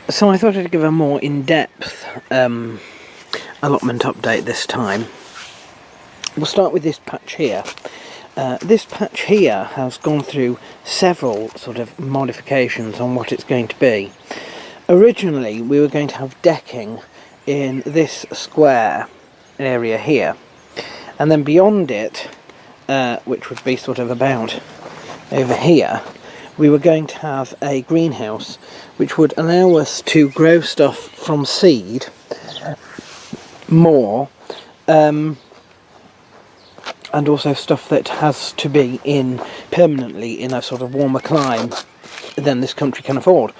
So I thought I'd give a more in-depth allotment update this time. We'll start with this patch here. This patch here has gone through several sort of modifications on what it's going to be. Originally we were going to have decking in this square area here, and then beyond it, which would be sort of about over here, we were going to have a greenhouse which would allow us to grow stuff from seed more, and also stuff that has to be in permanently in a sort of warmer climate than this country can afford.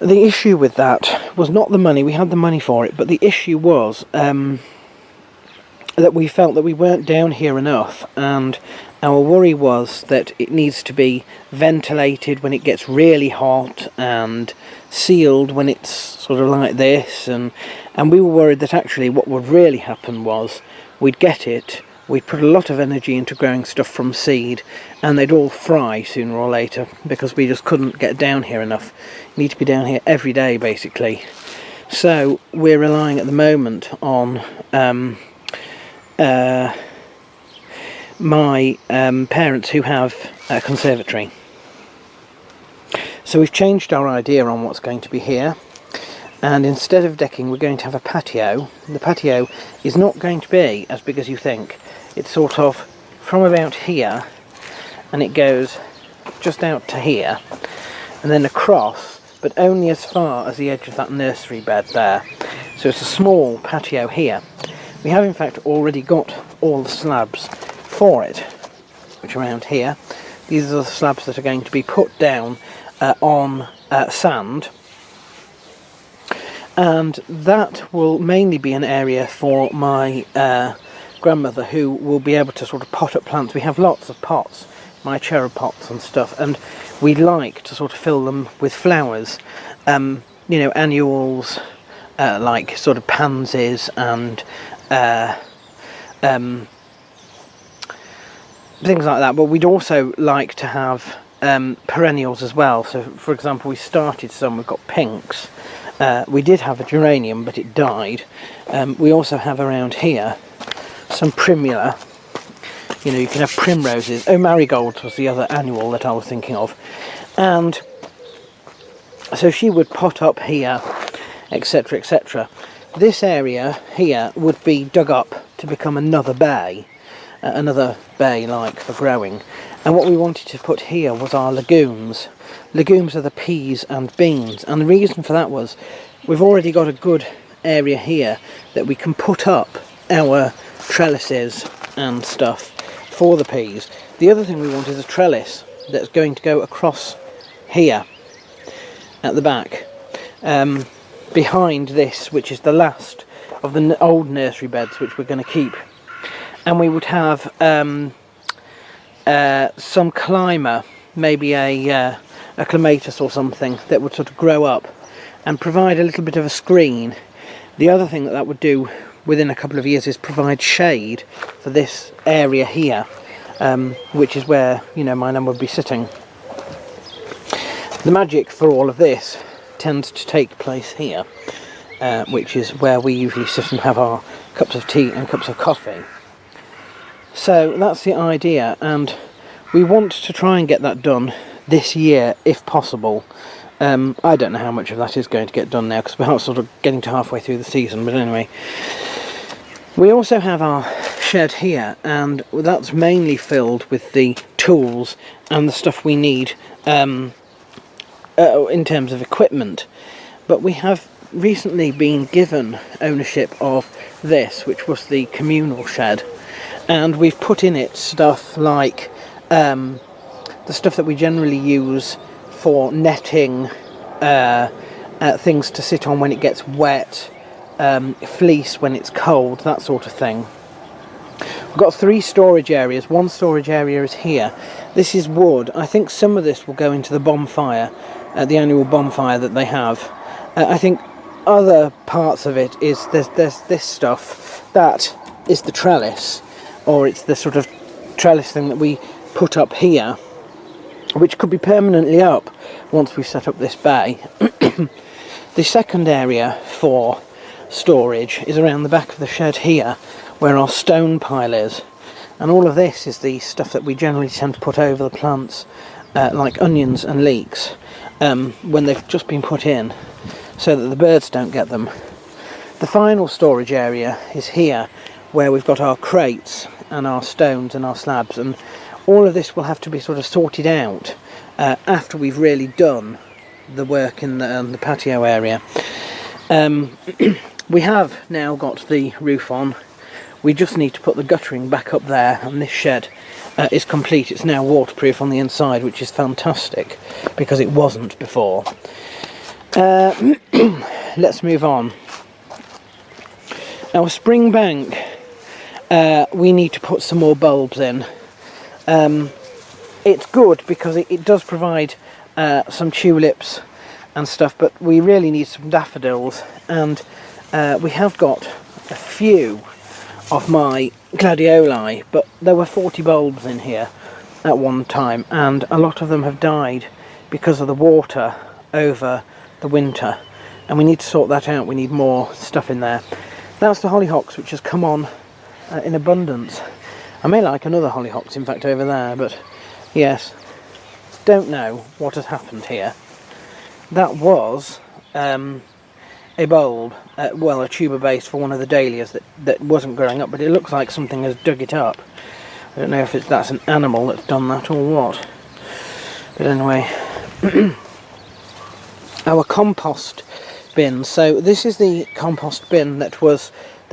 The issue with that was not the money. We had the money for it, but the issue was that we felt that we weren't down here enough, and our worry was that it needs to be ventilated when it gets really hot and sealed when it's sort of like this, and we were worried that actually what would really happen was we'd get it, we'd put a lot of energy into growing stuff from seed, and they'd all fry sooner or later because we just couldn't get down here enough. You need to be down here every day basically. So we're relying at the moment on my parents who have a conservatory. So we've changed our idea on what's going to be here, and instead of decking we're going to have a patio. The patio is not going to be as big as you think. It's sort of from about here and it goes just out to here and then across, but only as far as the edge of that nursery bed there. So it's a small patio here. We have in fact already got all the slabs for it, which are around here. These are the slabs that are going to be put down on sand, and that will mainly be an area for my grandmother, who will be able to sort of pot up plants. We have lots of pots, my cherub pots and stuff, and we like to sort of fill them with flowers, you know, annuals, like sort of pansies and things like that, but we'd also like to have perennials as well. So for example, we started some, we've got pinks, we did have a geranium but it died. We also have around here some primula, you know, you can have primroses. Oh, marigolds was the other annual that I was thinking of, and so she would pot up here, etc, etc. This area here would be dug up to become another bay like for growing, and what we wanted to put here was our legumes. Legumes are the peas and beans, and the reason for that was we've already got a good area here that we can put up our trellises and stuff for the peas. The other thing we want is a trellis that's going to go across here at the back, behind this, which is the last of the old nursery beds which we're going to keep, and we would have some climber, maybe a clematis or something, that would sort of grow up and provide a little bit of a screen. The other thing that would do within a couple of years is provide shade for this area here, which is where, you know, my nan would be sitting. The magic for all of this tends to take place here, which is where we usually sit and have our cups of tea and cups of coffee. So that's the idea, and we want to try and get that done this year if possible. I don't know how much of that is going to get done now because we're sort of getting to halfway through the season, but anyway. We also have our shed here, and that's mainly filled with the tools and the stuff we need in terms of equipment. But we have recently been given ownership of this, which was the communal shed, and we've put in it stuff like the stuff that we generally use for netting, things to sit on when it gets wet, fleece when it's cold, that sort of thing. We've got 3 storage areas. One storage area is here. This is wood. I think some of this will go into the bonfire, the annual bonfire that they have. I think other parts of it is there's this stuff that is the trellis, or it's the sort of trellis thing that we put up here, which could be permanently up once we've set up this bay. The second area for storage is around the back of the shed here, where our stone pile is. And all of this is the stuff that we generally tend to put over the plants, like onions and leeks, when they've just been put in, so that the birds don't get them. The final storage area is here, where we've got our crates and our stones and our slabs, and all of this will have to be sort of sorted out after we've really done the work in the patio area. We have now got the roof on. We just need to put the guttering back up there, and this shed is complete. It's now waterproof on the inside, which is fantastic because it wasn't before. Let's move on. Our spring bank, we need to put some more bulbs in. It's good because it does provide some tulips and stuff, but we really need some daffodils, and we have got a few of my gladioli, but there were 40 bulbs in here at one time, and a lot of them have died because of the water over the winter, and we need to sort that out. We need more stuff in there. That's the hollyhocks, which has come on in abundance. I may like another hollyhocks, in fact, over there, but yes, don't know what has happened here. That was a bulb, well, a tuber base for one of the dahlias that wasn't growing up, but it looks like something has dug it up. I don't know if that's an animal that's done that or what. But anyway, our compost bin. So this is the compost bin that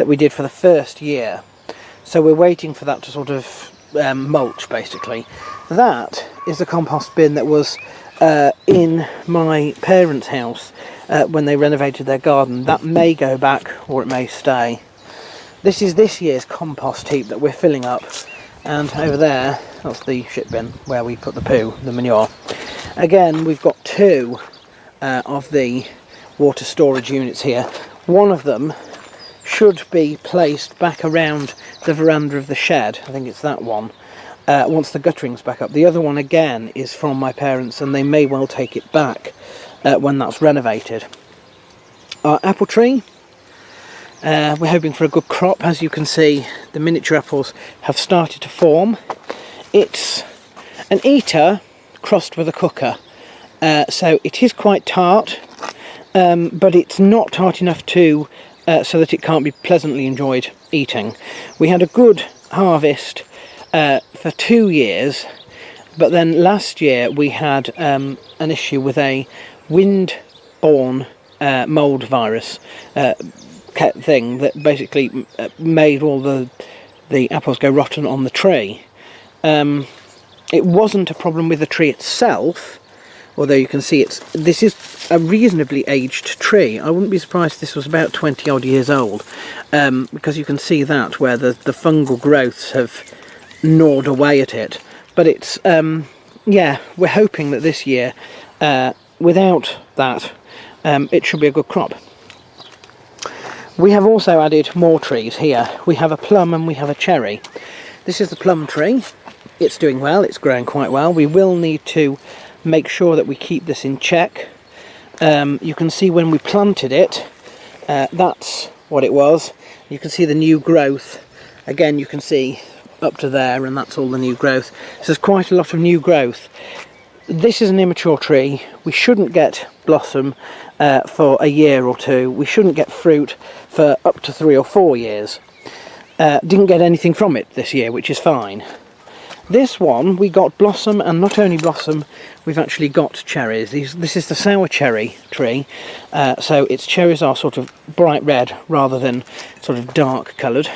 we did for the first year. So we're waiting for that to sort of mulch, basically. That is the compost bin that was in my parents' house when they renovated their garden. That may go back, or it may stay. This is this year's compost heap that we're filling up, and over there, that's the shit bin where we put the poo, the manure. Again, we've got two of the water storage units here. One of them should be placed back around the veranda of the shed. I think it's that one. Once the guttering's back up. The other one again is from my parents, and they may well take it back when that's renovated. Our apple tree, we're hoping for a good crop. As you can see, the miniature apples have started to form. It's an eater crossed with a cooker, so it is quite tart, but it's not tart enough to so that it can't be pleasantly enjoyed eating. We had a good harvest for 2 years, but then last year we had an issue with a wind-borne mould virus thing that basically made all the apples go rotten on the tree. It wasn't a problem with the tree itself, although you can see this is a reasonably aged tree. I wouldn't be surprised if this was about 20 odd years old, because you can see that where the fungal growths have gnawed away at it. But it's yeah, we're hoping that this year, without that, it should be a good crop. We have also added more trees here. We have a plum and we have a cherry. This is the plum tree. It's doing well, it's growing quite well. We will need to make sure that we keep this in check. You can see when we planted it, that's what it was. You can see the new growth. Again, you can see up to there, and that's all the new growth. So there's quite a lot of new growth. This is an immature tree. We shouldn't get blossom for a year or two. We shouldn't get fruit for up to 3 or 4 years. Didn't get anything from it this year, which is fine. This one, we got blossom, and not only blossom, we've actually got cherries. This is the sour cherry tree, so its cherries are sort of bright red rather than sort of dark coloured,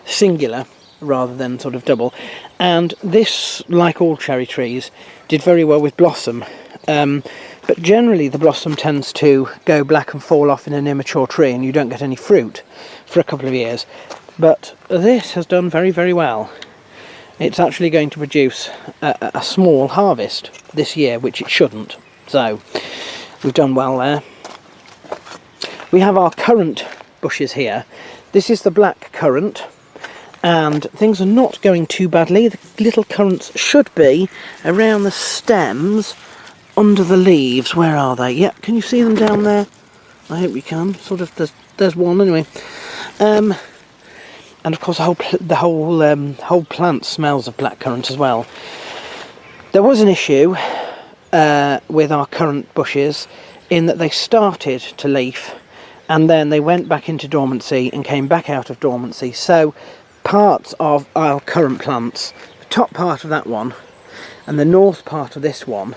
singular rather than sort of double. And this, like all cherry trees, did very well with blossom. But generally the blossom tends to go black and fall off in an immature tree, and you don't get any fruit for a couple of years. But this has done very, very well. It's actually going to produce a small harvest this year, which it shouldn't. So we've done well there. We have our currant bushes here. This is the black currant, and things are not going too badly. The little currants should be around the stems under the leaves. Where are they? Yep, can you see them down there? I hope you can. Sort of, there's one anyway. And of course the whole plant smells of blackcurrant as well. There was an issue with our currant bushes in that they started to leaf and then they went back into dormancy and came back out of dormancy. So parts of our currant plants, the top part of that one and the north part of this one,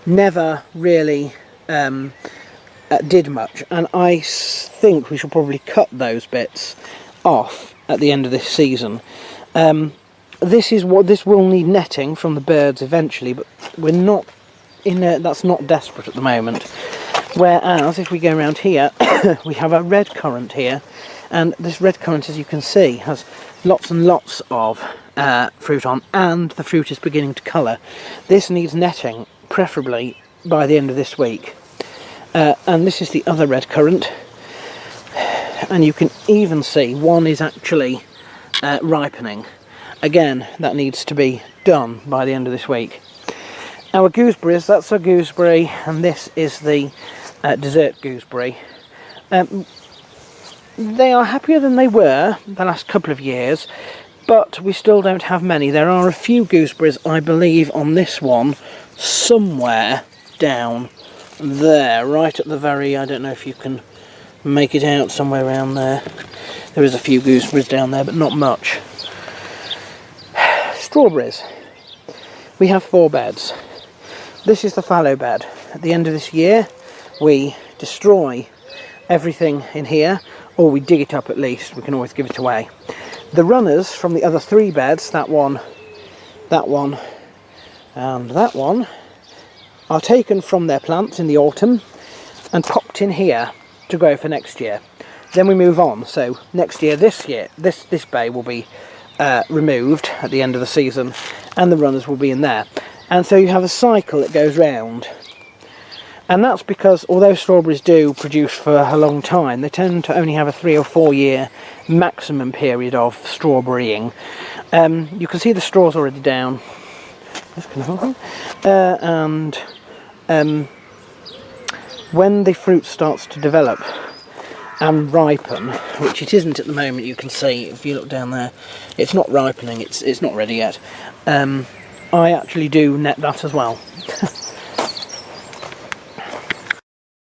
never really did much, and I think we should probably cut those bits off at the end of this season. This will need netting from the birds eventually, but we're not that's not desperate at the moment. Whereas if we go around here, we have a red currant here, and this red currant, as you can see, has lots and lots of fruit on, and the fruit is beginning to colour. This needs netting, preferably by the end of this week. And this is the other red currant, and you can even see one is actually ripening. Again, that needs to be done by the end of this week. Our gooseberries, that's a gooseberry, and this is the dessert gooseberry. They are happier than they were the last couple of years, but we still don't have many. There are a few gooseberries, I believe, on this one somewhere down there, right at the very, I don't know if you can make it out, somewhere around there. There is a few gooseberries down there, but not much. Strawberries. We have 4 beds. This is the fallow bed. At the end of this year, we destroy everything in here, or we dig it up at least. We can always give it away. The runners from the other 3 beds, that one, and that one, are taken from their plants in the autumn and popped in here to grow for next year. Then we move on. So next year, this bay will be removed at the end of the season, and the runners will be in there. And so you have a cycle that goes round. And that's because although strawberries do produce for a long time, they tend to only have a 3 or 4 year maximum period of strawberrying. You can see the straw's already down. And when the fruit starts to develop and ripen, which it isn't at the moment, you can see if you look down there, it's not ripening, it's not ready yet. I actually do net that as well.